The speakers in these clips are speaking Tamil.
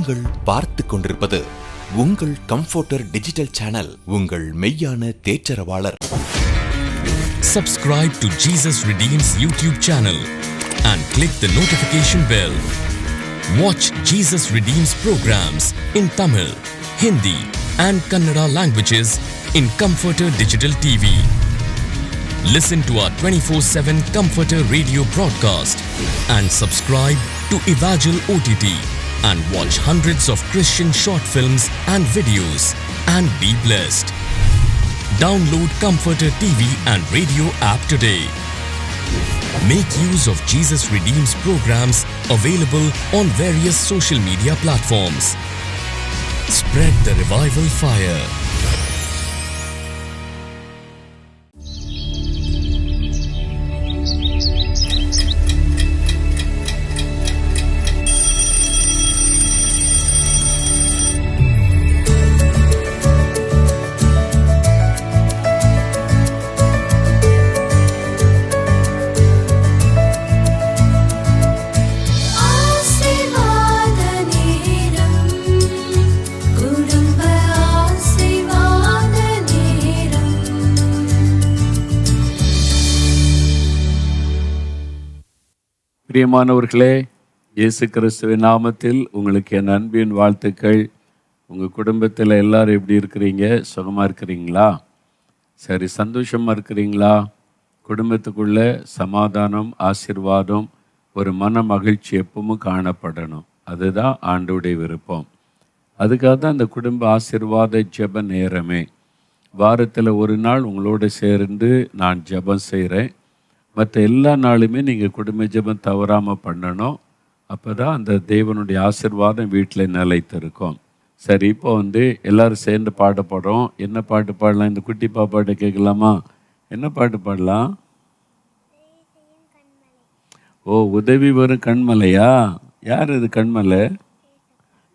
நீங்கள் பார்த்து கொண்டிருப்பது உங்கள் கம்ஃபர்டர் டிஜிட்டல் சேனல். உங்கள் மெய்யான தேற்றரவாளர். Subscribe to Jesus Redeems YouTube channel and click the notification bell. Watch Jesus Redeems programs in Tamil, Hindi and Kannada languages in Comforter Digital TV. Listen to our 24/7 Comforter radio broadcast and subscribe to Evangel OTT and watch hundreds of Christian short films and videos and be blessed. Download Comforter TV and radio app today. Make use of Jesus Redeems programs available on various social media platforms. Spread the revival fire. பிரியமானவர்களே, இயேசு கிறிஸ்துவின் நாமத்தில் உங்களுக்கு என் அன்பின் வாழ்த்துக்கள். உங்கள் குடும்பத்தில் எல்லாரும் எப்படி இருக்கிறீங்க? சுகமாக இருக்கிறீங்களா? சரி, சந்தோஷமாக இருக்கிறீங்களா? குடும்பத்துக்குள்ளே சமாதானம், ஆசீர்வாதம், ஒரு மன மகிழ்ச்சி எப்பவும் காணப்படணும். அதுதான் ஆண்டவருடைய விருப்பம். அதுக்காக தான் இந்த குடும்ப ஆசீர்வாத ஜெப நேரமே. வாரத்தில் ஒரு நாள் உங்களோடு சேர்ந்து நான் ஜெபம் செய்கிறேன். மற்ற எல்லா நாளுமே நீங்கள் குடும்ப ஜெபம் தவறாமல் பண்ணணும். அப்போ தான் அந்த தேவனுடைய ஆசீர்வாதம் வீட்டில் நிலைத்திருக்கும். சரி, இப்போ எல்லோரும் சேர்ந்து பாட போகிறோம். என்ன பாட்டு பாடலாம்? இந்த குட்டி பாப்பாட்டை கேட்கலாமா? என்ன பாட்டு பாடலாம்? ஓ, உதவி வரும் கண்மலையா? யார் இது கண்மலை?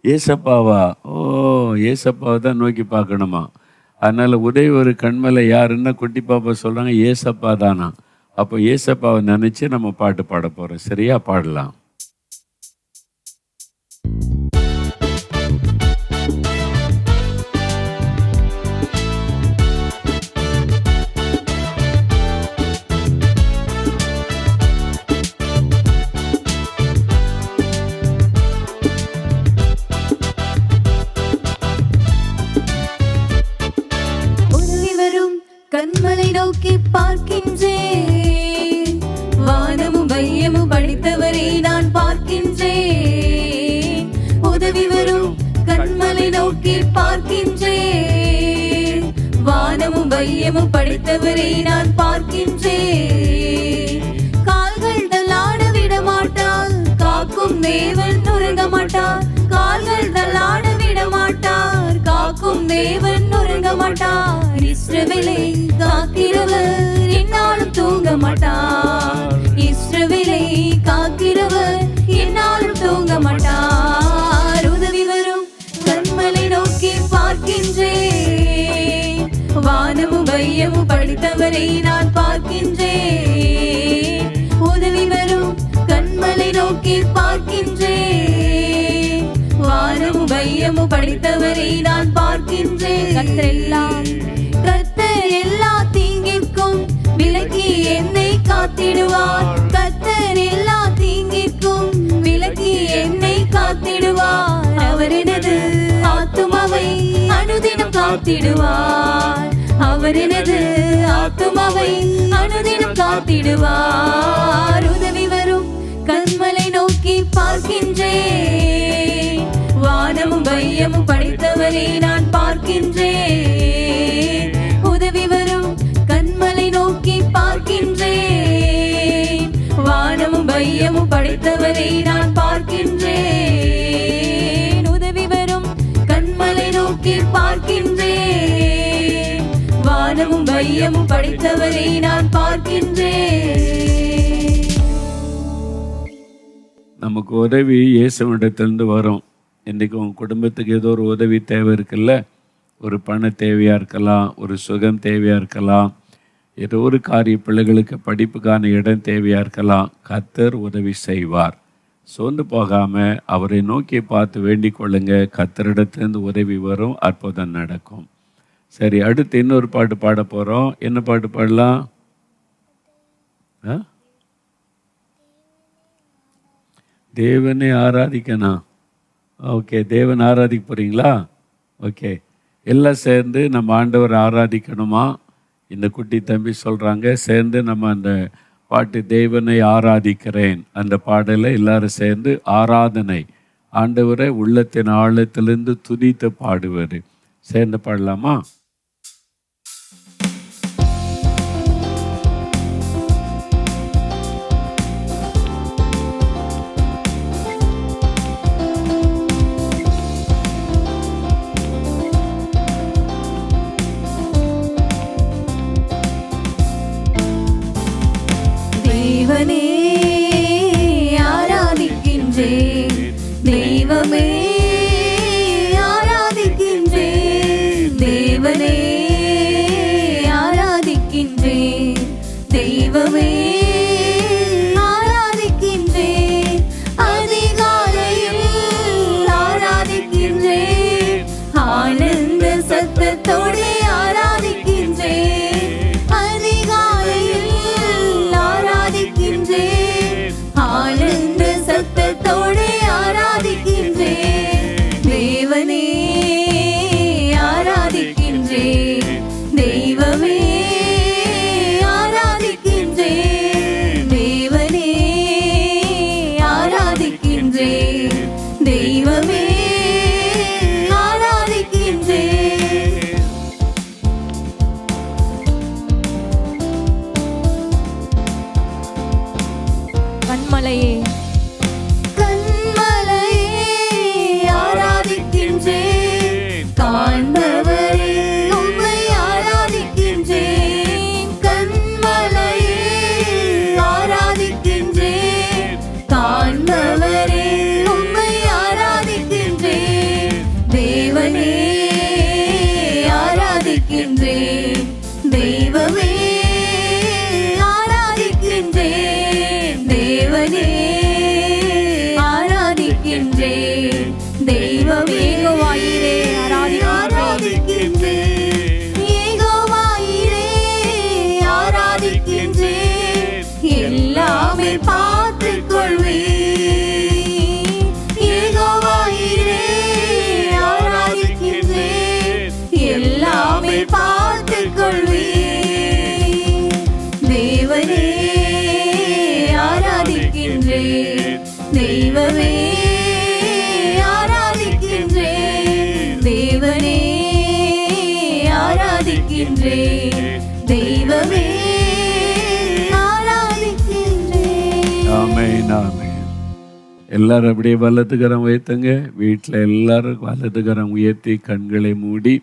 ஏசப்பாவா? ஓ, ஏசப்பாவை தான் நோக்கி பார்க்கணுமா? அதனால் உதவி வரும் கண்மலை யாருன்னா குட்டி பாப்பா சொல்கிறாங்க ஏசப்பா தானா? அப்போ ஏசப்பாவை நினச்சி நம்ம பாட்டு பாட போகிறோம். சரியா? பாடலாம். உதவி வரும் கண்மலை நோக்கி பார்க்கின்றேன், வானமும் வையமும் படைத்தவரை நான் பார்க்கின்றேன். உதவி வரும் கண்மலை நோக்கி பார்க்கின்றேன், வானமும் வையமும் படைத்தவரை நான் பார்க்கின்றேன். கால்கள் தள்ளாட விட மாட்டார், காக்கும் தேவன் உறங்க மாட்டார். கால்கள் தள்ளாட விட மாட்டார், காக்கும் தேவன் உறங்க மாட்டார். இஸ்ரவேலை காக்கிறவர் என்னாலும் தூங்க மாட்டார். இஸ்ரவேலை காக்கிறவர் என்னாலும் தூங்க மாட்டார். உதவி வரும் கண்மலை நோக்கி பார்க்கின்றேன், வானமும் வையமும் படைத்தவரை நான் பார்க்கின்றேன். உதவி வரும் கண்மலை நோக்கி பார்க்கின்றேன், வானமும் வையமும் படைத்தவரை நான் பார்க்கின்றேன். கர்த்தர் எல்லா தீங்கிற்கும் விலக்கி என்னை காத்திடுவார். கர்த்தர் எல்லா தீங்கிற்கும் விலக்கி என்னை காத்திடுவார். அவர் எனது ஆத்துமாவை அனுதினம் காத்திடுவார். அவர் எனது ஆத்துமாவை அனுதினம் காத்திடுவார். உதவி வரும் கண்மலை நோக்கி பார்க்கின்றேன், வானமும் வையமும் படைத்தவரை நான் பார்க்கின்றேன். உதவி வரும் கண்மலை நோக்கி பார்க்கின்றேன், வானமும் வையமும் படைத்தவரை நான் பார்க்கின்றேன். உதவி வரும் கண்மலை நோக்கி பார்க்கின்றேன், வானமும் வையமும் படைத்தவரை நான் பார்க்கின்றேன். நமக்கு உதவி இயேசுவிடத்திலிருந்து வரும். இன்றைக்கி உங்கள் குடும்பத்துக்கு ஏதோ ஒரு உதவி தேவை இருக்குல்ல? ஒரு பண தேவையாக இருக்கலாம், ஒரு சுகம் தேவையாக இருக்கலாம், ஏதோ ஒரு காரிய பிள்ளைகளுக்கு படிப்புக்கான இடம் தேவையாக இருக்கலாம். கர்த்தர் உதவி செய்வார். சோர்ந்து போகாமல் அவரை நோக்கி பார்த்து வேண்டிக் கொள்ளுங்க. கர்த்தரிடத்திலிருந்து உதவி வரும், அற்புதம் நடக்கும். சரி, அடுத்து இன்னொரு பாட்டு பாட போகிறோம். என்ன பாட்டு பாடலாம்? தேவனை ஆராதிக்கணும். ஓகே, தேவன் ஆராதிக்க போகிறீங்களா? ஓகே, எல்லாம் சேர்ந்து நம்ம ஆண்டவர் ஆராதிக்கணுமா? இந்த குட்டி தம்பி சொல்கிறாங்க, சேர்ந்து நம்ம அந்த பாட்டு தேவனை ஆராதிக்கிறேன் அந்த பாடலை எல்லாரும் சேர்ந்து ஆராதனை, ஆண்டவரை உள்ளத்தின் ஆழத்திலிருந்து துதித்து பாடுவது, சேர்ந்து பாடலாமா? தேவனே ஆராதிக்கின்றேன், தெய்வமே ஆராதிக்கின்றேன், தேவனே ஆராதிக்கின்றேன், தெய்வமே ஆராதிக்கின்றேன், அதிகாலையில் ஆராதிக்கின்றேன், ஆனந்த சத்தத்தோடு ஆராதிக்கின்றேன், அதிகாலையில் ஆராதிக்கின்றேன், ஆனந்த சத்தத்தோடு ஆராதிக்கின்றேன், தேவனே ஆராதிக்கின்றேன், தெய்வமே ஆராதிக்கின்றேன், தேவனே ஆராதிக்கின்றேன், தெய்வமே ஆராதிக்கின்றேன். கண்மலையே கண்மலையே ஆராதிக்கின்றேன், காண்பவரே உம்மை ஆராதிக்கின்றேன், கண்மலையே ஆராதிக்கின்றேன், காண்பவரே உம்மை ஆராதிக்கின்றேன், தேவனே ஆராதிக்கின்றேன், தெய்வமே ஆராதிக்கின்றேன், தேவனே ஆராதிக்கின்றேன், தெய்வமே யெகோவாயிரே ஆராதிக்கின்றேன், யெகோவாயிரே ஆராதிக்கின்றேன், எல்லாமே பார்த்துக் கொள்வேன், யெகோவாயிரே ஆராதிக்கின்றேன், எல்லாமே பார்த்துக் கொள்வேன், தேவனே ஆராதிக்கின்றேன், தெய்வமே ஆராதிக்கின்றேன், தேவனே ஆராதிக்கின்றேன், தெய்வமே ஆராதிக்கின்றேன். ஆமென், ஆமென். எல்லாரும் அப்படியே வலதுகரம் உயர்த்துங்க. வீட்டில் எல்லாரும் வலதுகரம் உயர்த்தி கண்களை மூடி,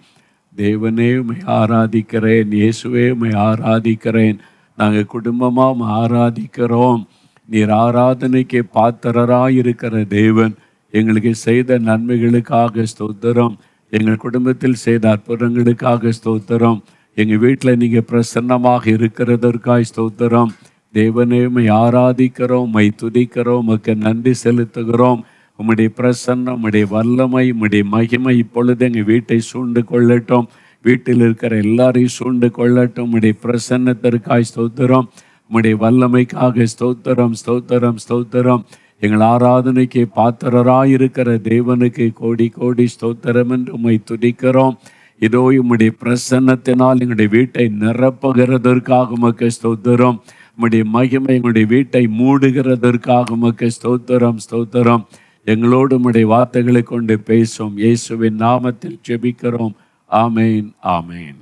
தேவனே உம்மை ஆராதிக்கிறேன், இயேசுவே உம்மை ஆராதிக்கிறேன், நாங்கள் குடும்பமாக ஆராதிக்கிறோம், நீர் ஆராதனைக்கு பாத்திரராயிருக்கிற தேவன், எங்களுக்கு செய்த நன்மைகளுக்காக ஸ்தோத்திரம், எங்கள் குடும்பத்தில் செய்த அற்புதங்களுக்காக ஸ்தோத்திரம், எங்கள் வீட்டில் நீங்கள் பிரசன்னமாக இருக்கிறதற்காய் ஸ்தோத்திரம், தேவனே உம்மை ஆராதிக்கிறோம், உம்மை துதிக்கிறோம், உமக்கு நன்றி செலுத்துகிறோம். உம்முடைய பிரசன்னம், உம்முடைய வல்லமை, உம்முடைய மகிமை இப்பொழுது எங்கள் வீட்டை சூழ்ந்து கொள்ளட்டும், வீட்டில் இருக்கிற எல்லாரையும் சூழ்ந்து கொள்ளட்டும். உம்முடைய பிரசன்னத்திற்காய் ஸ்தோத்திரம், உம்முடைய வல்லமைக்காக ஸ்தோத்திரம், ஸ்தோத்திரம், ஸ்தோத்திரம். எங்கள் ஆராதனைக்கு பாத்திரராயிருக்கிற தேவனுக்கு கோடி கோடி ஸ்தோத்திரம் என்று உம்மை துதிக்கிறோம். இதோ உம்முடைய பிரசன்னத்தினால் எங்களுடைய வீட்டை நிரப்புகிறதற்காக உமக்கு ஸ்தோத்திரம், உம்முடைய மகிமை எங்களுடைய வீட்டை மூடுகிறதற்காக உமக்கு ஸ்தோத்திரம், ஸ்தோத்திரம். எங்களோடு உம்முடைய வார்த்தைகளை கொண்டு பேசும் இயேசுவின் நாமத்தில் ஜெபிக்கிறோம். ஆமேன், ஆமேன்.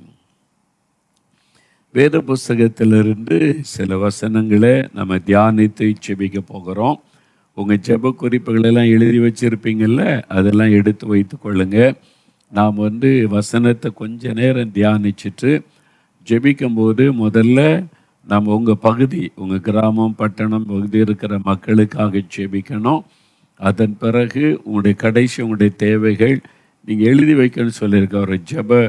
வேத புஸ்தகத்திலிருந்து சில வசனங்களை நம்ம தியானித்து ஜெபிக்க போகிறோம். உங்கள் ஜெப குறிப்புகளெல்லாம் எழுதி வச்சுருப்பீங்கள்ல, அதெல்லாம் எடுத்து வைத்து கொள்ளுங்க. நாம் வசனத்தை கொஞ்ச நேரம் தியானிச்சுட்டு ஜெபிக்கும்போது முதல்ல நம்ம உங்கள் பகுதி, உங்கள் கிராமம், பட்டணம் பகுதி இருக்கிற மக்களுக்காக ஜெபிக்கணும். அதன் பிறகு உங்களுடைய கடைசி உங்களுடைய தேவைகள் நீங்கள் எழுதி வைக்கணும்னு சொல்லியிருக்க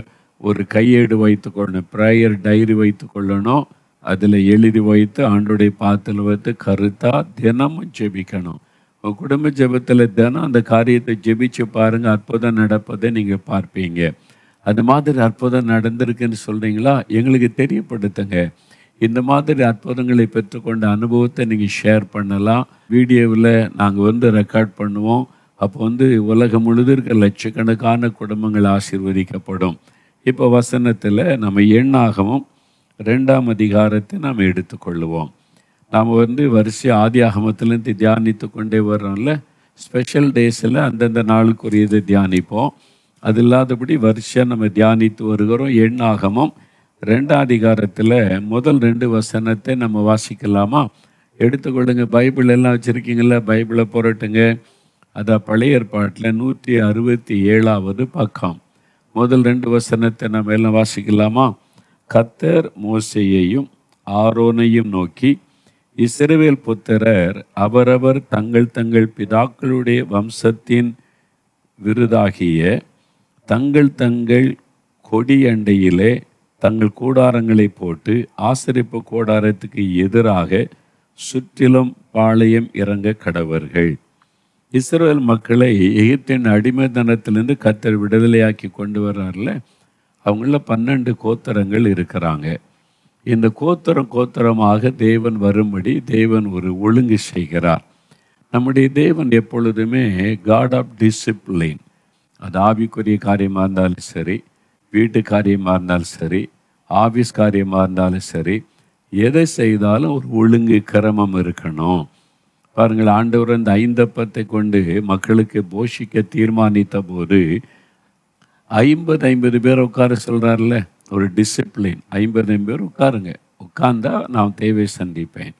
ஒரு கையேடு வைத்து கொள்ளணும், ப்ரேயர் டைரி வைத்து கொள்ளணும். அதில் எழுதி வைத்து ஆண்டோடைய பாத்தில் வைத்து கருத்தாக தினமும் ஜெபிக்கணும். உங்கள் குடும்ப ஜெபத்தில் தினம் அந்த காரியத்தை ஜெபிச்சு பாருங்கள், அற்புதம் நடப்பதை நீங்கள் பார்ப்பீங்க. அது மாதிரி அற்புதம் நடந்திருக்குன்னு சொல்கிறீங்களா? எங்களுக்கு தெரியப்படுத்துங்க. இந்த மாதிரி அற்புதங்களை பெற்றுக்கொண்ட அனுபவத்தை நீங்கள் ஷேர் பண்ணலாம். வீடியோவில் நாங்கள் ரெக்கார்ட் பண்ணுவோம். அப்போ உலகம் முழுதும் இருக்க லட்சக்கணக்கான குடும்பங்கள் ஆசீர்வதிக்கப்படும். இப்போ வசனத்தில் நம்ம எண்ணாகமும் 2ஆம் அதிகாரத்தை நாம் எடுத்துக்கொள்ளுவோம். நாம் வரிசை ஆதி ஆகமத்திலேருந்து தியானித்து கொண்டே வர்றோம்ல. ஸ்பெஷல் டேஸில் அந்தந்த நாளுக்குரியதை தியானிப்போம். அது இல்லாதபடி வரிசையாக நம்ம தியானித்து வருகிறோம். எண்ணாகமும் 2ஆம் அதிகாரத்தில் முதல் 2 வசனத்தை நம்ம வாசிக்கலாமா? எடுத்துக்கொள்ளுங்க. பைபிள் எல்லாம் வச்சுருக்கீங்கள? பைபிளை புரட்டுங்க. அதான் பழைய ஏற்பாட்டில் 167வது பக்கம். முதல் 2 வசனத்தை நம்ம எல்லாம் வாசிக்கலாமா? கர்த்தர் மோசேயையும் ஆரோனையும் நோக்கி, இஸ்ரவேல் புத்திரர் அவரவர் தங்கள் தங்கள் பிதாக்களுடைய வம்சத்தின் விருதாகிய தங்கள் தங்கள் கொடியண்டையிலே தங்கள் கூடாரங்களை போட்டு ஆசரிப்பு கூடாரத்துக்கு எதிராக சுற்றிலும் பாளையம் இறங்க கடவர்கள். இஸ்ரவேல் மக்களை எகிப்தின் அடிமைத்தனத்திலிருந்து கர்த்தர் விடுதலையாக்கி கொண்டு வர்றார்ல, அவங்கள 12 கோத்திரங்கள் இருக்கிறாங்க. இந்த கோத்திரமாக தேவன் வரும்படி தேவன் ஒரு ஒழுங்கு செய்கிறார். நம்முடைய தேவன் எப்பொழுதுமே காட் ஆஃப் டிசிப்ளின். அது ஆவிக்குரிய காரியமாக இருந்தாலும் சரி, வீட்டு காரியமாக இருந்தாலும் சரி, ஆஃபீஸ் காரியமாக இருந்தாலும் சரி, எதை செய்தாலும் ஒரு ஒழுங்கு கிரமம் இருக்கணும். பாருங்கள், ஆண்டவர் அந்த 5 அப்பத்தை கொண்டு மக்களுக்கு போஷிக்க தீர்மானித்த போது 50 பேர் உட்கார சொல்கிறார்ல, ஒரு டிசிப்ளின். 50 பேர் உட்காருங்க, உட்கார்ந்தா நான் தேவை சந்திப்பேன்.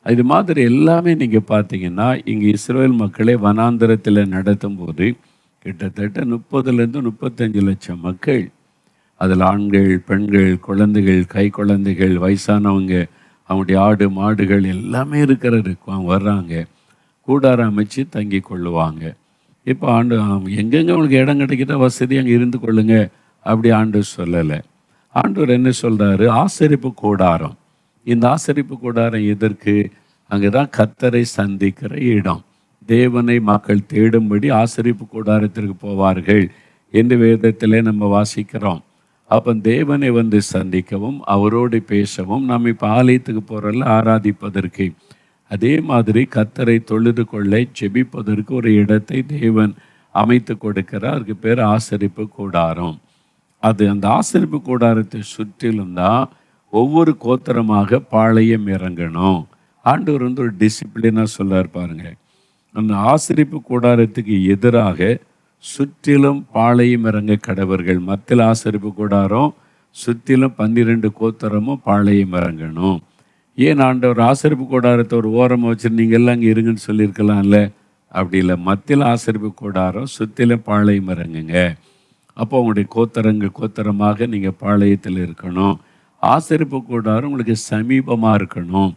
இது மாதிரி எல்லாமே நீங்கள் பார்த்தீங்கன்னா இங்கே இஸ்ரவேல் மக்களை வனாந்தரத்தில் நடத்தும் போது கிட்டத்தட்ட 30 to 35 லட்சம் மக்கள், அதில் ஆண்கள், பெண்கள், குழந்தைகள், கை குழந்தைகள், வயசானவங்க, அவங்களுடைய ஆடு மாடுகள் எல்லாமே இருக்கிறதுக்கு வர்றாங்க. கூடாரம் அமைச்சு தங்கி கொள்ளுவாங்க. இப்போ எங்கெங்கே அவங்களுக்கு இடம் கிடைக்கிற வசதி அங்கே இருந்து கொள்ளுங்க அப்படி ஆண்டவர் சொல்லலை. ஆண்டவர் என்ன சொல்கிறாரு? ஆசரிப்பு கூடாரம். இந்த ஆசரிப்பு கூடாரம் எதற்கு? அங்கே தான் கர்த்தரை சந்திக்கிற இடம். தேவனை மக்கள் தேடும்படி ஆசரிப்பு கூடாரத்திற்கு போவார்கள் என்று வேதத்திலே நம்ம வாசிக்கிறோம். அப்போ தேவனை சந்திக்கவும் அவரோடு பேசவும் நம்ம இப்போ ஆலயத்துக்கு போகிறல ஆராதிப்பதற்கு, அதே மாதிரி கர்த்தரை தொழுது கொள்ள ஜெபிப்பதற்கு ஒரு இடத்தை தேவன் அமைத்து கொடுக்கிறார். அதுக்கு பேர் ஆசரிப்பு கூடாரம். அந்த ஆசரிப்பு கூடாரத்தை சுற்றிலும் தான் ஒவ்வொரு கோத்திரமாக பாளையம் இறங்கணும். ஆண்டவர் ஒரு டிசிப்ளினாக சொல்லார் பாருங்க. அந்த ஆசரிப்பு கூடாரத்துக்கு எதிராக சுற்றிலும் பாளையம் இறங்க கடவர்கள். மத்தியில் ஆசரிப்பு கூடாரம், சுற்றிலும் 12 கோத்திரமும் பாளையம் இறங்கணும். ஏன் ஆண்டவர் ஆசரிப்பு கூடாரத்தை ஒரு ஓரமாக வச்சு நீங்கள் எல்லாம் அங்கே இருங்கன்னு சொல்லியிருக்கலாம்ல? அப்படி இல்லை. மத்தியில் ஆசரிப்பு கூடாரம், சுற்றிலும் பாளையம் இறங்குங்க. அப்போ உங்களுடைய கோத்திரமாக நீங்கள் பாளையத்தில் இருக்கணும். ஆசரிப்பு கூடாரம் உங்களுக்கு சமீபமாக இருக்கணும்.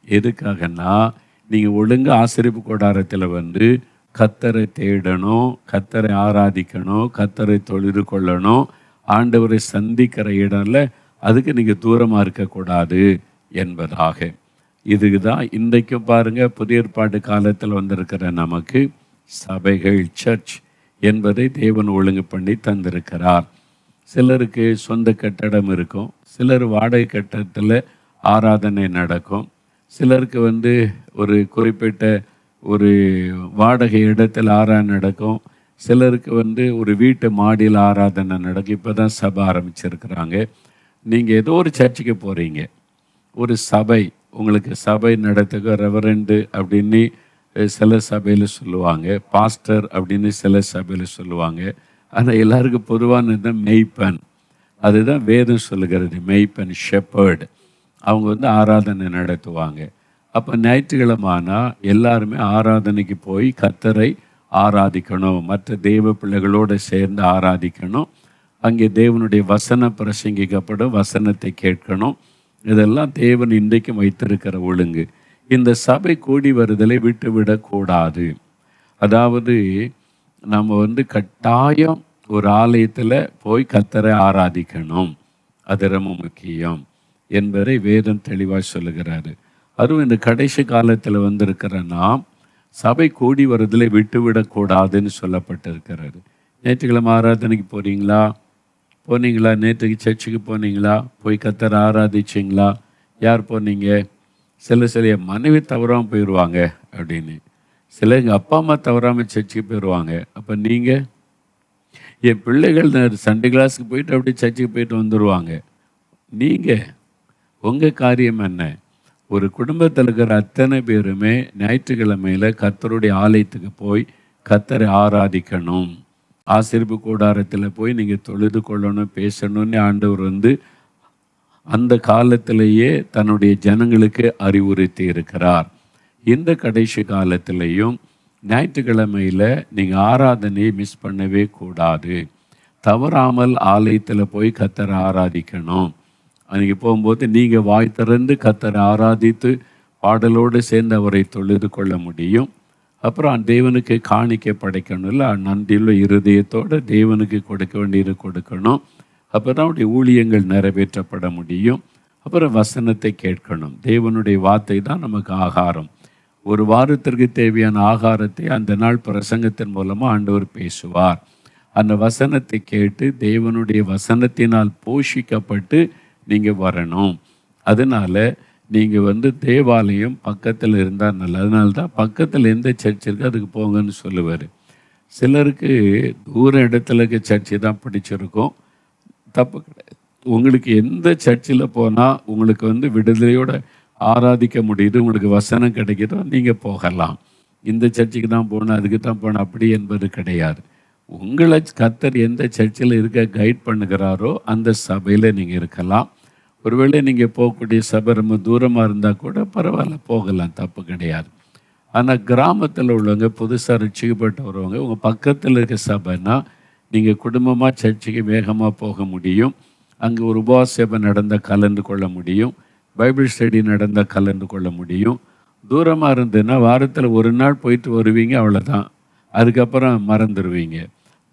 எதுக்காகன்னா நீங்கள் ஒழுங்கு ஆசரிப்பு கூடாரத்தில் கர்த்தரை தேடணும், கர்த்தரை ஆராதிக்கணும், கர்த்தரை தொழுது கொள்ளணும், ஆண்டவரை சந்திக்கிற இடம்ல. அதுக்கு நீங்கள் தூரமாக இருக்கக்கூடாது என்பதாக. இதுக்கு தான் இன்றைக்கும் பாருங்கள், புதிய ஏற்பாட்டு காலத்தில் வந்திருக்கிற நமக்கு சபைகள், சர்ச் என்பதை தேவன் ஒழுங்கு பண்ணி தந்திருக்கிறார். சிலருக்கு சொந்த கட்டடம் இருக்கும், சிலர் வாடகை கட்டடத்தில் ஆராதனை நடக்கும், சிலருக்கு ஒரு குறிப்பிட்ட ஒரு வாடகை இடத்தில் ஆராதனை நடக்கும், சிலருக்கு ஒரு வீட்டு மாடியில் ஆராதனை நடக்கும். இப்போ தான் சபை ஆரம்பிச்சிருக்கிறாங்க. நீங்கள் ஏதோ ஒரு சர்ச்சுக்கு போகிறீங்க, ஒரு சபை, உங்களுக்கு சபை நடத்துக ரெவரண்டு அப்படின்னு சில சபையில் சொல்லுவாங்க, பாஸ்டர் அப்படின்னு சில சபையில் சொல்லுவாங்க. ஆனால் எல்லாருக்கும் பொதுவானது மெய்ப்பன். அதுதான் வேதம் சொல்லுகிறது, மெய்ப்பன், ஷெப்பர்டு. அவங்க ஆராதனை நடத்துவாங்க. அப்போ ஞாயிற்றுக்கிழமைனா எல்லாருமே ஆராதனைக்கு போய் கர்த்தரை ஆராதிக்கணும், மற்ற தெய்வ பிள்ளைகளோடு சேர்ந்து ஆராதிக்கணும். அங்கே தேவனுடைய வசனம் பிரசங்கிக்கப்படும், வசனத்தை கேட்கணும். இதெல்லாம் தேவன் இன்றைக்கும் வைத்திருக்கிற ஒழுங்கு. இந்த சபை கூடி வருதலை விட்டுவிடக்கூடாது. அதாவது நம்ம கட்டாயம் ஒரு ஆலயத்தில் போய் கர்த்தரை ஆராதிக்கணும், அது ரொம்ப முக்கியம் என்பதை வேதம் தெளிவாக சொல்லுகிறாரு. அதுவும் இந்த கடைசி காலத்தில் வந்திருக்கிற நாம் சபை கூடி வரதில் விட்டுவிடக்கூடாதுன்னு சொல்லப்பட்டிருக்கிறாரு. ஞாயிற்றுக்கிழமை ஆராதனைக்கு போனீங்களா? நேற்றுக்கு சர்ச்சுக்கு போனீங்களா? போய் கர்த்தரை ஆராதிச்சிங்களா? யார் போனீங்க? சில என் மனைவி தவறாமல் போயிடுவாங்க அப்படின்னு, சில எங்கள் அப்பா அம்மா தவறாமல் சர்ச்சுக்கு போயிடுவாங்க. அப்போ நீங்கள்? என் பிள்ளைகள் சண்டே கிளாஸுக்கு போயிட்டு அப்படியே சர்ச்சுக்கு போயிட்டு வந்துடுவாங்க. நீங்கள் உங்கள் காரியம் என்ன? ஒரு குடும்பத்தில் இருக்கிற அத்தனை பேருமே ஞாயிற்றுக்கிழமையில் கர்த்தருடைய ஆலயத்துக்கு போய் கர்த்தரை ஆராதிக்கணும். ஆசரிப்பு கூடாரத்தில் போய் நீங்கள் தொழுது கொள்ளணும், பேசணும்னு ஆண்டவர் அந்த காலத்திலேயே தன்னுடைய ஜனங்களுக்கு அறிவுறுத்தி இருக்கிறார். இந்த கடைசி காலத்திலையும் ஞாயிற்றுக்கிழமையில் நீங்கள் ஆராதனையை மிஸ் பண்ணவே கூடாது. தவறாமல் ஆலயத்தில் போய் கர்த்தரை ஆராதிக்கணும். அன்றைக்கி போகும்போது நீங்கள் வாய் திறந்து கர்த்தரை ஆராதித்து பாடலோடு சேர்ந்து அவரை தொழுது கொள்ள முடியும். அப்புறம் தேவனுக்கு காணிக்கை படைக்கணும்ல, நன்றியுள்ள இருதயத்தோடு தேவனுக்கு கொடுக்க வேண்டியது கொடுக்கணும். அப்போ தான் அவருடைய ஊழியங்கள் நிறைவேற்றப்பட முடியும். அப்புறம் வசனத்தை கேட்கணும். தேவனுடைய வார்த்தை தான் நமக்கு ஆகாரம். ஒரு வாரத்திற்கு தேவையான ஆகாரத்தை அந்த நாள் பிரசங்கத்தின் மூலமாக ஆண்டவர் பேசுவார். அந்த வசனத்தை கேட்டு தேவனுடைய வசனத்தினால் போஷிக்கப்பட்டு நீங்கள் வரணும். அதனால் நீங்கள் தேவாலயம் பக்கத்தில் இருந்தால் நல்லது. அதனால தான் பக்கத்தில் எந்த சர்ச் இருக்குது அதுக்கு போங்கன்னு சொல்லுவார். சிலருக்கு தூர இடத்துல இருக்க சர்ச்சு தான் பிடிச்சிருக்கும். தப்பு கிடையாது. உங்களுக்கு எந்த சர்ச்சில் போனால் உங்களுக்கு விடுதலையோடு ஆராதிக்க முடியுது, உங்களுக்கு வசனம் கிடைக்குதோ நீங்கள் போகலாம். இந்த சர்ச்சுக்கு தான் போகணும், அதுக்கு தான் போகணும் அப்படி என்பது கிடையாது. உங்களை கர்த்தர் எந்த சர்ச்சில் இருக்க கைட் பண்ணுகிறாரோ அந்த சபையில் நீங்கள் இருக்கலாம். ஒருவேளை நீங்கள் போகக்கூடிய சபை ரொம்ப தூரமாக இருந்தால் கூட பரவாயில்ல, போகலாம், தப்பு கிடையாது. ஆனால் கிராமத்தில் உள்ளவங்க, புதுசாக ரட்சிக்கப்பட்டு வருவாங்க, உங்கள் பக்கத்தில் இருக்க சபைன்னா நீங்கள் குடும்பமாக சர்ச்சுக்கு வேகமாக போக முடியும். அங்கே ஒரு உபவாச சபை நடந்தால் கலந்து கொள்ள முடியும், பைபிள் ஸ்டடி நடந்தால் கலந்து கொள்ள முடியும். தூரமாக இருந்ததுன்னா வாரத்தில் ஒரு நாள் போயிட்டு வருவீங்க, அவ்வளோதான். அதுக்கப்புறம் மறந்துடுவீங்க.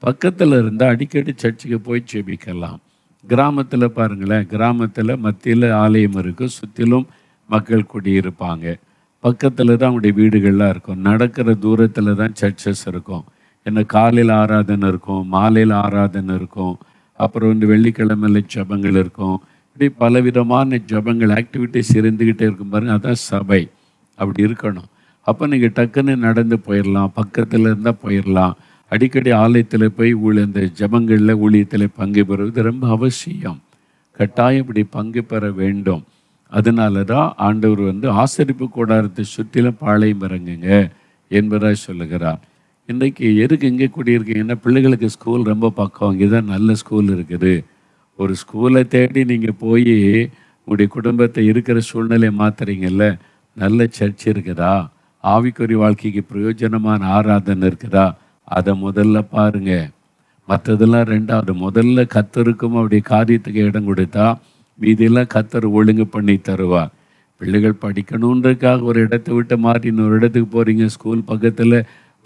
பக்கத்தில் இருந்தால் அடிக்கடி சர்ச்சுக்கு போய் ஜெபிக்கலாம். கிராமத்தில் பாருங்களேன், கிராமத்தில் மத்தியில் ஆலயம் இருக்குது, சுற்றிலும் மக்கள் குடியிருப்பாங்க. பக்கத்தில் தான் அவங்களுடைய வீடுகள்லாம் இருக்கும். நடக்கிற தூரத்தில் தான் சர்ச்சஸ் இருக்கும். என்ன காலையில் ஆராதனை இருக்கும், மாலையில் ஆராதனை இருக்கும், அப்புறம் வெள்ளிக்கிழமையில் ஜபங்கள் இருக்கும். இப்படி பலவிதமான ஜபங்கள் ஆக்டிவிட்டிஸ் இருந்துக்கிட்டே இருக்கும் பாருங்கள். அதான் சபை. அப்படி இருக்கணும். அப்போ நீங்கள் டக்குன்னு நடந்து போயிடலாம், பக்கத்தில் இருந்தால் போயிடலாம். அடிக்கடி ஆலயத்தில் போய் இந்த ஜபங்களில் ஊழியத்தில் பங்கு பெறுவது ரொம்ப அவசியம். கட்டாயம் இப்படி பங்கு பெற வேண்டும். அதனால தான் ஆண்டவர் ஆசரிப்பு கூடாரத்தை சுற்றிலும் பாளையம் இறங்குங்க என்பதாக சொல்லுகிறார். இன்றைக்கி எதுக்கு இங்கே குடியிருக்கீங்கன்னா, பிள்ளைகளுக்கு ஸ்கூல் ரொம்ப பக்கம், இங்கே தான் நல்ல ஸ்கூல் இருக்குது. ஒரு ஸ்கூலை தேடி நீங்கள் போய் உங்களுடைய குடும்பத்தை இருக்கிற சூழ்நிலையை மாற்றுறீங்கல்ல. நல்ல சர்ச் இருக்குதா, ஆவிக்குரிய வாழ்க்கைக்கு பிரயோஜனமான ஆராதனை இருக்குதா, அதை முதல்ல பாருங்க. மற்றதெல்லாம் ரெண்டாவது. முதல்ல கர்த்தருக்கும் அவருடைய காரியத்துக்கு இடம் கொடுத்தா மீதியெல்லாம் கர்த்தர் ஒழுங்கு பண்ணி தருவார். பிள்ளைகள் படிக்கணுன்றதுக்காக ஒரு இடத்தை விட்டு மாறி இன்னொரு இடத்துக்கு போகிறீங்க, ஸ்கூல் பக்கத்தில்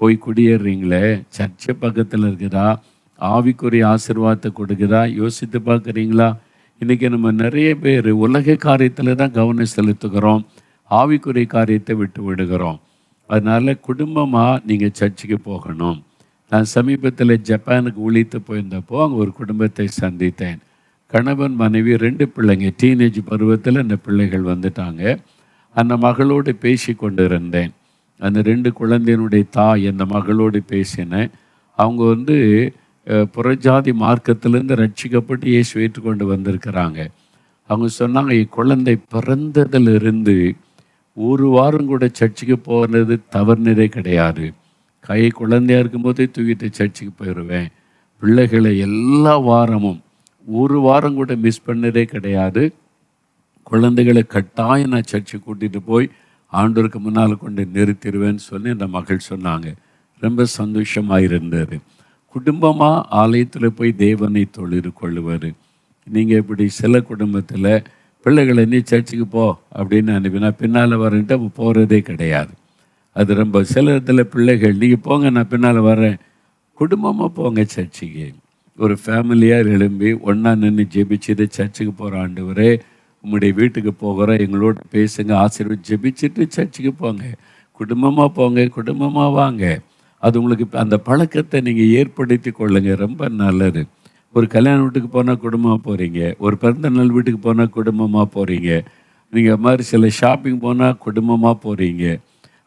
போய் குடியேறீங்களே, சர்ச்சை பக்கத்தில் இருக்குதா, ஆவிக்குரிய ஆசீர்வாதத்தை கொடுக்குதா, யோசித்து பார்க்குறீங்களா? இன்றைக்கி நம்ம நிறைய பேர் உலக காரியத்தில் தான் கவனம் செலுத்துகிறோம், ஆவிக்குரிய காரியத்தை விட்டு விடுகிறோம். அதனால் குடும்பமாக நீங்கள் சர்ச்சுக்கு போகணும். நான் சமீபத்தில் ஜப்பானுக்கு ஊழித்து போயிருந்தப்போ அங்கே ஒரு குடும்பத்தை சந்தித்தேன். கணவன் மனைவி 2 பிள்ளைங்க, டீனேஜ் பருவத்தில் அந்த பிள்ளைகள் வந்துட்டாங்க. அந்த மகளோடு பேசி கொண்டு இருந்தேன். அந்த 2 குழந்தையினுடைய தாய் அந்த மகளோடு பேசினேன். அவங்க புறஜாதி மார்க்கத்திலேருந்து ரட்சிக்கப்பட்டு இயேசு ஏற்றுக்கொண்டு வந்திருக்கிறாங்க. அவங்க சொன்னாங்க, என் குழந்தை பிறந்ததிலிருந்து ஒரு வாரம் கூட சர்ச்சுக்கு போகிறது தவறுனதே கிடையாது. குழந்தையாக இருக்கும்போதே தூக்கிட்டு சர்ச்சுக்கு போயிடுவேன். பிள்ளைகளை எல்லா வாரமும் ஒரு வாரம் கூட மிஸ் பண்ணதே கிடையாது. குழந்தைகளை கட்டாயம் நான் சர்ச்சுக்கு கூட்டிகிட்டு போய் ஆண்டவருக்கு முன்னால் கொண்டு நிறுத்திடுவேன்னு சொல்லி அந்த மகள் சொன்னாங்க. ரொம்ப சந்தோஷமாக இருந்தது. குடும்பமாக ஆலயத்தில் போய் தேவனை தொழுது கொள்ளுவார். நீங்கள் இப்படி சில குடும்பத்தில் பிள்ளைகளை நீ சர்ச்சுக்கு போ அப்படின்னு அனுப்பினா பின்னால் வரேன்ட்டு அப்போ போகிறதே கிடையாது. அது ரொம்ப சில இடத்துல பிள்ளைகள் நீங்கள் போங்க நான் பின்னால் வரேன். குடும்பமாக போங்க சர்ச்சுக்கு. ஒரு ஃபேமிலியாக எழும்பி ஒன்றா நின்று ஜெபிச்சுட்டு சர்ச்சுக்கு போகிற ஆண்டவரே உங்களுடைய வீட்டுக்கு போகிற எங்களோட பேசுங்க, ஆசீர்வாதம் ஜெபிச்சுட்டு சர்ச்சுக்கு போங்க. குடும்பமாக போங்க, குடும்பமாக வாங்க. அது உங்களுக்கு அந்த பழக்கத்தை நீங்கள் ஏற்படுத்தி கொள்ளுங்க. ரொம்ப நல்லது. ஒரு கல்யாண வீட்டுக்கு போனால் குடும்பமாக போகிறீங்க, ஒரு பிறந்த நாள் வீட்டுக்கு போனால் குடும்பமாக போகிறீங்க, நீங்கள் மாதிரி சில ஷாப்பிங் போனால் குடும்பமாக போகிறீங்க.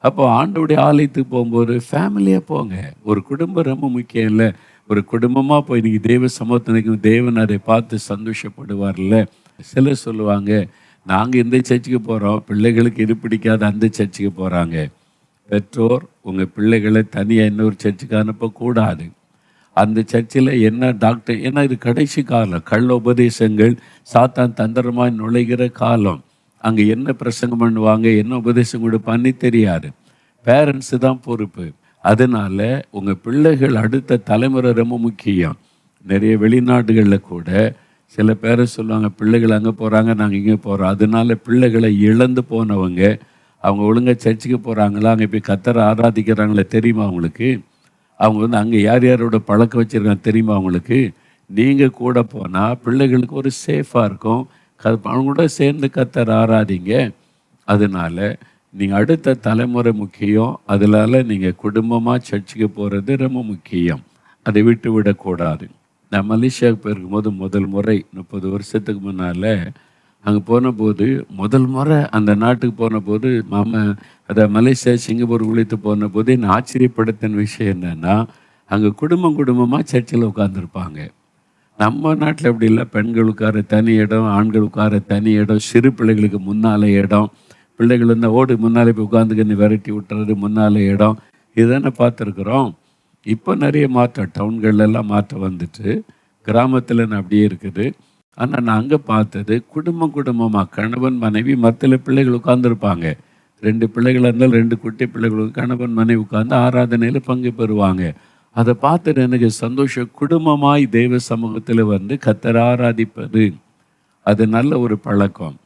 அப்போ ஆண்டவருடைய ஆலயத்துக்கு போகும்போது ஃபேமிலியாக போங்க. ஒரு குடும்பம் ரொம்ப முக்கியம் இல்லை? ஒரு குடும்பமாக போய் நீங்கள் தெய்வ சமூகத்தினுக்கு தேவன் அதை பார்த்து சந்தோஷப்படுவார்ல. சிலர் சொல்லுவாங்க, நாங்கள் இந்த சர்ச்சுக்கு போகிறோம், பிள்ளைகளுக்கு இது பிடிக்காத அந்த சர்ச்சுக்கு போகிறாங்க. பெற்றோர் உங்கள் பிள்ளைகளை தனியாக இன்னொரு சர்ச்சுக்கு அனுப்பக்கூடாது. அந்த சர்ச்சில் என்ன டாக்டர், ஏன்னா இது கடைசி காலம், கள்ள உபதேசங்கள் சாத்தான் தந்திரமாக நுழைகிற காலம். அங்கே என்ன பிரசங்கம் பண்ணுவாங்க, என்ன உபதேசம் கொடுப்பான்னு தெரியாது. பேரண்ட்ஸு தான் பொறுப்பு. அதனால் உங்கள் பிள்ளைகள் அடுத்த தலைமுறை ரொம்ப முக்கியம். நிறைய வெளிநாடுகளில் கூட சில பேரை சொல்லுவாங்க, பிள்ளைகள் அங்கே போகிறாங்க, நாங்கள் இங்கே போகிறோம். அதனால பிள்ளைகளை இழந்து போனவங்க அவங்க ஒழுங்காக சர்ச்சுக்கு போகிறாங்களா, அங்கே போய் கர்த்தரை ஆராதிக்கிறாங்களே தெரியுமா அவங்களுக்கு? அவங்க அங்கே யார் யாரோட பழக்கம் வச்சுருக்காங்க தெரியுமா அவங்களுக்கு? நீங்கள் கூட போனால் பிள்ளைகளுக்கு ஒரு சேஃபாக இருக்கும். அவங்க கூட சேர்ந்து கர்த்தரை ஆராதிங்க. அதனால் நீங்கள் அடுத்த தலைமுறை முக்கியம். அதனால் நீங்கள் குடும்பமாக சர்ச்சுக்கு போகிறது ரொம்ப முக்கியம். அதை விட்டு விடக்கூடாது. நான் மலேசியாவுக்கு போயிருக்கும்போது முதல் முறை 30 வருஷத்துக்கு முன்னால் அங்கே போனபோது, முதல் முறை அந்த நாட்டுக்கு போனபோது அதை மலேசியா சிங்கப்பூர் உழைத்து போனபோது என்னை ஆச்சரியப்படுத்தின விஷயம் என்னென்னா, அங்கே குடும்பமாக சர்ச்சில் உட்காந்துருப்பாங்க. நம்ம நாட்டில் அப்படி இல்லை. பெண்கள் உட்கார தனி இடம், ஆண்கள் உட்கார தனி இடம், சிறு பிள்ளைகளுக்கு முன்னால் இடம், பிள்ளைகள் வந்து ஓடு முன்னாலே போய் உட்காந்துக்கின்னு விரட்டி விட்டுறது முன்னாலே இடம். இதுதானே பார்த்துருக்குறோம். இப்போ நிறைய மாற்றம், டவுன்கள்லாம் மாற்றம் வந்துட்டு, கிராமத்தில் அப்படியே இருக்குது. ஆனால் நான் அங்கே பார்த்தது குடும்பமாக கணவன் மனைவி மத்தியில் பிள்ளைகள் உட்காந்துருப்பாங்க. 2 பிள்ளைகள் இருந்தால் 2 குட்டி பிள்ளைகளுக்கு கணவன் மனைவி உட்காந்து ஆராதனையில் பங்கு பெறுவாங்க. அதை பார்த்துட்டு எனக்கு சந்தோஷம். குடும்பமாய் தெய்வ சமூகத்தில் வந்து கர்த்தரை ஆராதிப்பது அது நல்ல ஒரு பழக்கம்.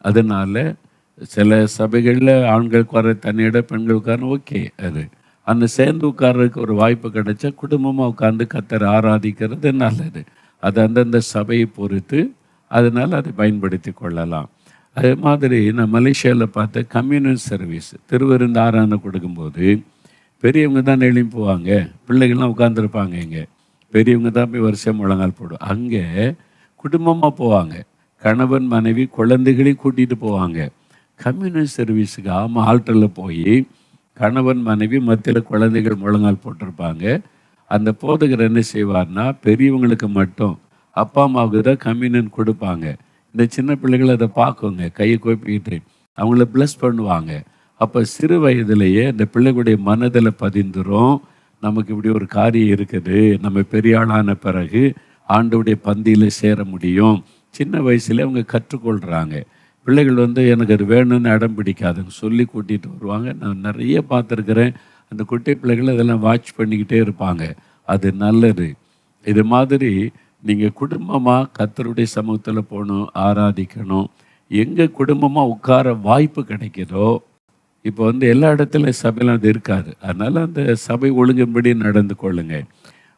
அதனால் சில சபைகளில் ஆண்கள் உட்கார தனியிட, பெண்கள் உட்கார ஓகே. அது அந்த சேர்ந்து உட்கார்றதுக்கு ஒரு வாய்ப்பு கிடைச்சா குடும்பமாக உட்கார்ந்து கர்த்தரை ஆராதிக்கிறது நல்லது. அது அந்தந்த சபையை பொறுத்து, அதனால் அதை பயன்படுத்தி கொள்ளலாம். அதே மாதிரி நான் மலேசியாவில் பார்த்த கம்யூனல் சர்வீஸ், திருவிருந்து ஆராதனை கொடுக்கும்போது பெரியவங்க தான் எழுப்பி போவாங்க, பிள்ளைகள்லாம் உட்காந்துருப்பாங்க. இங்கே பெரியவங்க தான் போய் வருஷம் முழங்கால் போடும். அங்கே குடும்பமாக போவாங்க, கணவன் மனைவி குழந்தைகளையும் கூட்டிகிட்டு போவாங்க. கம்யூனல் சர்வீஸுக்கு ஆல்டரில் போய் கணவன் மனைவி மத்தியில் குழந்தைகள் முழங்கால் போட்டிருப்பாங்க. அந்த போதகர் என்ன செய்வார்னா, பெரியவங்களுக்கு மட்டும் அப்பா அம்மாவுக்கு தான் கம்யூனியன் கொடுப்பாங்க. இந்த சின்ன பிள்ளைகள் அதை பார்க்குங்க, கையை கோப்பிக்கிட்டு அவங்கள ப்ளஸ் பண்ணுவாங்க. அப்போ சிறு வயதிலேயே அந்த பிள்ளைகளுடைய மனதில் பதிந்துரும், நமக்கு இப்படி ஒரு காரியம் இருக்குது, நம்ம பெரிய ஆளான பிறகு ஆண்டவருடைய பந்தியில் சேர முடியும். சின்ன வயசுல அவங்க கற்றுக்கொள்கிறாங்க. பிள்ளைகள் வந்து எனக்கு அது வேணும்னு அடம் பிடிக்காதுங்க, சொல்லி கூட்டிகிட்டு வருவாங்க. நான் நிறைய பார்த்துருக்குறேன். அந்த குட்டி பிள்ளைகள் அதெல்லாம் வாட்ச் பண்ணிக்கிட்டே இருப்பாங்க. அது நல்லது. இது மாதிரி நீங்கள் குடும்பமாக கர்த்தருடைய சமூகத்தில் போகணும், ஆராதிக்கணும். எங்கே குடும்பமாக உட்கார வாய்ப்பு கிடைக்குதோ, இப்போ வந்து எல்லா இடத்துலையும் சபையில் அது இருக்காது. அதனால் அந்த சபை ஒழுங்கின்படி நடந்து கொள்ளுங்க.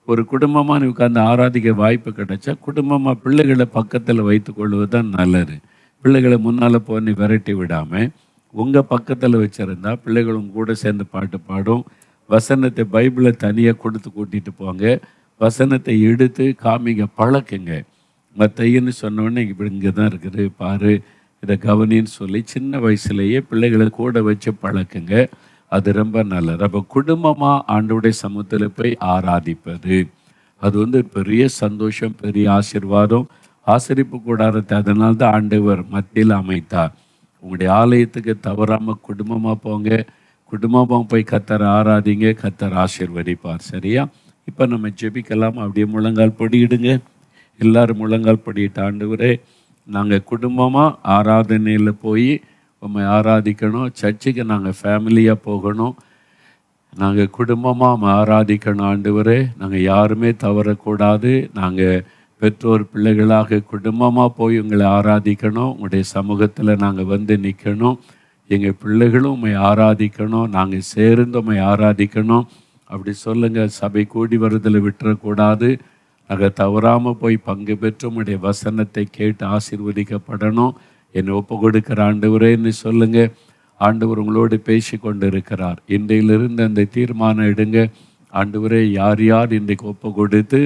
ஒரு குடும்பமாக உட்கார்ந்து ஆராதிக்க வாய்ப்பு கிடைச்சா குடும்பமாக பிள்ளைகளை பக்கத்தில் வைத்து கொள்வது தான் நல்லது. பிள்ளைகளை முன்னால் போய் விரட்டி விடாமல் உங்கள் பக்கத்தில் வச்சுருந்தா பிள்ளைகளும் கூட சேர்ந்து பாட்டு பாடும். வசனத்தை பைபிளை தனியாக கொடுத்து கூட்டிகிட்டு போங்க. வசனத்தை எடுத்து காமிங்க, பழக்குங்க. மத்தையின்னு சொன்னோடனே இப்படி இங்கே தான் இருக்குது பாரு, இதை கவனின்னு சொல்லி சின்ன வயசுலேயே பிள்ளைகளை கூட வச்சு பழக்குங்க. அது ரொம்ப நல்லது. அப்போ குடும்பமாக ஆண்டவருடைய சமூகத்தில் போய் ஆராதிப்பது அது வந்து பெரிய சந்தோஷம், பெரிய ஆசீர்வாதம். ஆசரிப்பு கூடாரத்தை அதனால்தான் ஆண்டவர் மத்தியில் அமைத்தார். உங்களுடைய ஆலயத்துக்கு தவறாமல் குடும்பமாக போங்க, குடும்பமாக போய் கர்த்தரை ஆராதிங்க, கர்த்தர் ஆசீர்வதிப்பார். சரியா? இப்போ நம்ம ஜெபிக்கலாம். அப்படியே முழங்கால் படியிடுங்க. எல்லாரும் முழங்கால் படியிட்டு, ஆண்டவரே நாங்கள் குடும்பமாக ஆராதனையில் போய் உம்மை ஆராதிக்கணும். சர்ச்சுக்கு நாங்கள் ஃபேமிலியாக போகணும். நாங்கள் குடும்பமாக ஆராதிக்கணும். ஆண்டவரே நாங்கள் யாருமே தவறக்கூடாது. நாங்கள் பெற்றோர் பிள்ளைகளாக குடும்பமாக போய் உங்களை ஆராதிக்கணும். உங்களுடைய சமூகத்தில் நாங்கள் வந்து நிற்கணும். எங்கள் பிள்ளைகளும் உம்மை ஆராதிக்கணும். நாங்கள் சேர்ந்து உம்மை ஆராதிக்கணும். அப்படி சொல்லுங்கள். சபை கூடி வருதலை விட்டுறக்கூடாது. நாங்கள் தவறாமல் போய் பங்கு பெற்று உம்முடைய வசனத்தை கேட்டு ஆசீர்வதிக்கப்படணும். என்னை ஒப்பு கொடுக்குற ஆண்டவரேன்னு சொல்லுங்கள். ஆண்டவர் உங்களோடு பேசி கொண்டு இருக்கிறார். இன்றையிலிருந்து அந்த தீர்மானம் எடுங்க. ஆண்டவரே, யார் யார் இன்றைக்கு ஒப்பு கொடுத்து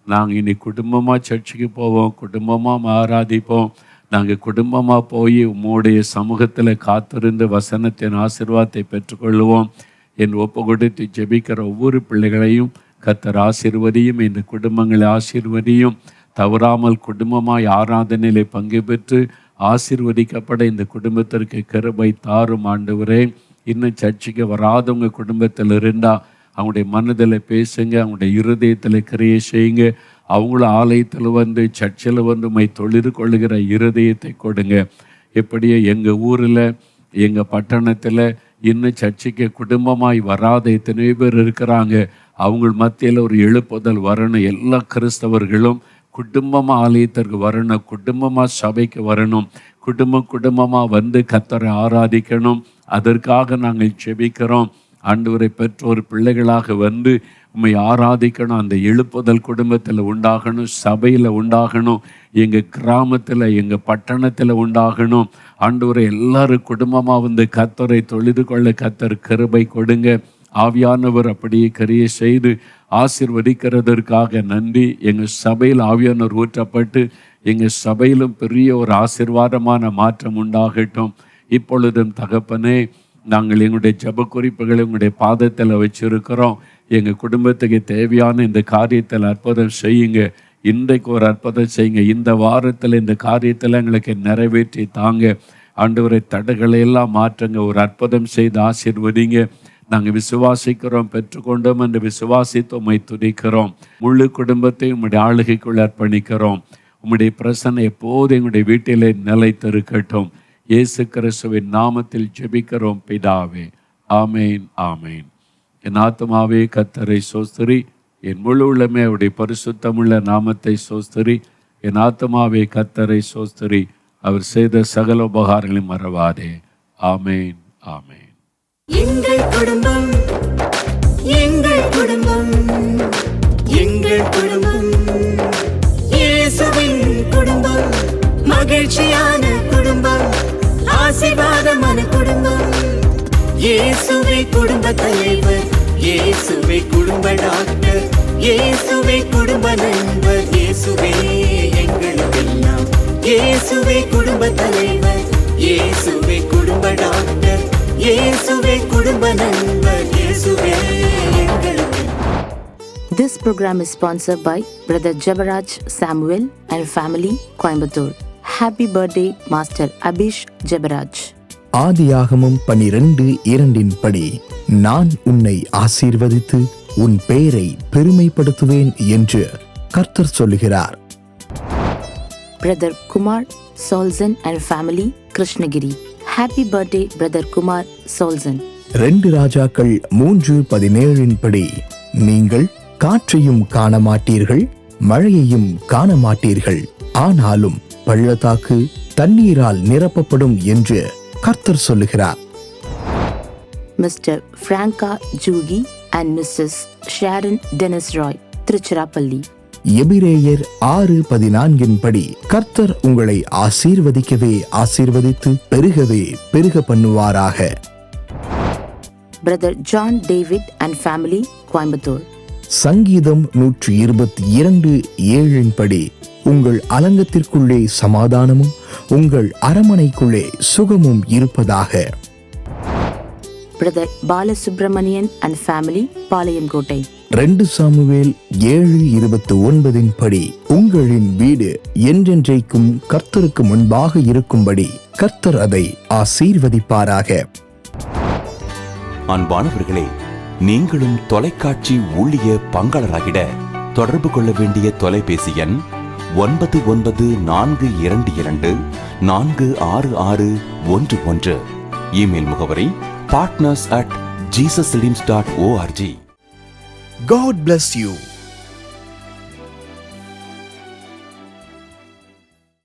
நாங்கள் இனி குடும்பமாக சர்ச்சுக்கு போவோம், குடும்பமாக ஆராதிப்போம், நாங்கள் குடும்பமாக போய் உம்முடைய சமூகத்தில் காத்திருந்து வசனத்தின் ஆசீர்வாதத்தை பெற்றுக்கொள்வோம் என்று ஒப்பு கொடுத்து ஜெபிக்கிற ஒவ்வொரு பிள்ளைகளையும் கர்த்தர் ஆசீர்வதியும். இந்த குடும்பங்களை ஆசீர்வதியும். தவறாமல் குடும்பமாய் ஆராதனையிலே பங்கு பெற்று ஆசீர்வதிக்கப்பட இந்த குடும்பத்திற்கு கிருபை தாரும் ஆண்டவரே. இன்னும் சர்ச்சுக்கு வராதவங்க குடும்பத்தில் இருந்தால் அவங்களுடைய மனதில் பேசுங்க, அவங்களுடைய இருதயத்தில் கிரியை செய்யுங்க. அவங்கள ஆலயத்தில் வந்து சர்ச்சில் வந்து உம்மை தொழுது கொள்ளுகிற இருதயத்தை கொடுங்க. எப்படியே எங்கள் ஊரில் எங்கள் பட்டணத்தில் இன்னும் சர்ச்சுக்கு குடும்பமாய் வராத எத்தனை பேர் இருக்கிறாங்க. அவங்க மத்தியில் ஒரு எழுப்புதல் வரணும். எல்லா கிறிஸ்தவர்களும் குடும்பமாக ஆலயத்திற்கு வரணும், குடும்பமாக சபைக்கு வரணும், குடும்பமாக வந்து கர்த்தரை ஆராதிக்கணும். அதற்காக நாங்கள் ஜெபிக்கிறோம். ஆண்டவரை பெற்றோர் பிள்ளைகளாக வந்து உம்மை ஆராதிக்கணும். அந்த எழுப்புதல் குடும்பத்தில் உண்டாகணும், சபையில் உண்டாகணும், எங்கள் கிராமத்தில் எங்கள் பட்டணத்தில் உண்டாகணும். ஆண்டவரை எல்லாரும் குடும்பமாக வந்து கர்த்தரை தொழுது கொள்ள கர்த்தர் கிருபை கொடுங்க. ஆவியானவர் அப்படியே கிரியை செய்து ஆசீர்வதிக்கிறதற்காக நன்றி. எங்கள் சபையில் ஆவியானவர் ஊற்றப்பட்டு எங்கள் சபையிலும் பெரிய ஒரு ஆசீர்வாதமான மாற்றம் உண்டாகட்டும். இப்பொழுதும் தகப்பனே, நாங்கள் எங்களுடைய ஜெப குறிப்புகளை உங்களுடைய பாதத்தில் வச்சிருக்கிறோம். எங்கள் குடும்பத்துக்கு தேவையான இந்த காரியத்தில் அற்புதம் செய்யுங்க. இன்றைக்கு ஒரு அற்புதம் செய்யுங்க. இந்த வாரத்தில் இந்த காரியத்தில் எங்களுக்கு நிறைவேற்றி தாங்க. ஆண்டவரை தடைகளை எல்லாம் மாற்றுங்க. ஒரு அற்புதம் செய்து ஆசீர்வதிங்க. நாங்கள் விசுவாசிக்கிறோம், பெற்றுக்கொண்டோம் என்று விசுவாசித்து உம்மை துதிக்கிறோம். முழு குடும்பத்தையும் உம்முடைய ஆளுகைக்குள் அர்ப்பணிக்கிறோம். உம்முடைய பிரசன்னம் எப்போது எங்களுடைய வீட்டிலே நிலைத்திருக்கட்டும். இயேசு கிறிஸ்துவின் நாமத்தில் ஜெபிக்கிறோம் பிதாவே. ஆமேன், ஆமேன். என் ஆத்துமாவே கர்த்தரை சோஸ்திரி, என் முழு உள்ளமே அவருடைய பரிசுத்தமுள்ள நாமத்தை சோஸ்திரி. என் ஆத்துமாவே கர்த்தரை சோஸ்திரி, அவர் செய்த சகல உபகாரங்களையும் மறவாதே. ஆமேன், ஆமேன். எங்கள் குடும்பம், எங்கள் குடும்பம், எங்கள் குடும்பம், இயேசுவின் குடும்பம், மகிழ்ச்சியான குடும்பம், ஆசீர்வாதமான குடும்பம். இயேசுவே குடும்ப தலைவர், இயேசுவே குடும்ப டாக்டர், இயேசுவே குடும்ப நண்பர், இயேசுவே எங்களுக்கெல்லாம். இயேசுவே குடும்ப தலைவர், இயேசுவே குடும்ப டாக்டர், இயேசுவே குடும்ப நண்பர், இயேசுவே எங்களுக்கு. This program is sponsored by Brother Jabaraj Samuel and family, Coimbatore. Happy birthday, Master Abish Jabaraj. ஆதியாகமம் 12:2 படி, நான் உன்னை ஆசீர்வதித்து உன் பெயரை பெருமைப்படுத்துவேன் என்று கர்த்தர் சொல்லுகிறார். Brother Kumar Solzan and family, Krishnagiri. Happy birthday, Brother Kumar Solzan. 2 ராஜாக்கள் 3:17 படி, நீங்கள் காற்றையும் காண மாட்டீர்கள், மழையையும் காண மாட்டீர்கள், ஆனாலும் பள்ளத்தாக்கு தண்ணீரால் நிரப்பப்படும் என்று கர்த்தர் சொல்லுகிறார். Mr. Franca Jugi and Mrs. Sharon Dennis Roy, Tiruchirappalli. எபிரேயர் 6:14 படி, கர்த்தர் உங்களை ஆசீர்வதிக்கவே ஆசீர்வதித்து பெருகவே பெருக பண்ணுவாராக. Brother John David and family, Coimbatore. சங்கீதம் 122:7 படி, உங்கள் அலங்கத்திற்குள்ளே சமாதானமும் உங்கள் அரமனைக்குள்ளே சுகமும் இருப்பதாக. Brother Balasubramanian and family, Palayamkottai. 2 Samuel 7:29 படி, உங்களின் வீடு என்றென்றைக்கும் கர்த்தருக்கு முன்பாக இருக்கும்படி கர்த்தர் அதை ஆசீர்வதிப்பாராக. அன்பானவர்களே, நீங்களும் தொலைக்காட்சி ஊழிய பங்காளராகிட தொடர்பு கொள்ள வேண்டிய தொலைபேசி எண் 9942246611. இமெயில் முகவரி partners@jesusredeems.org. God bless you.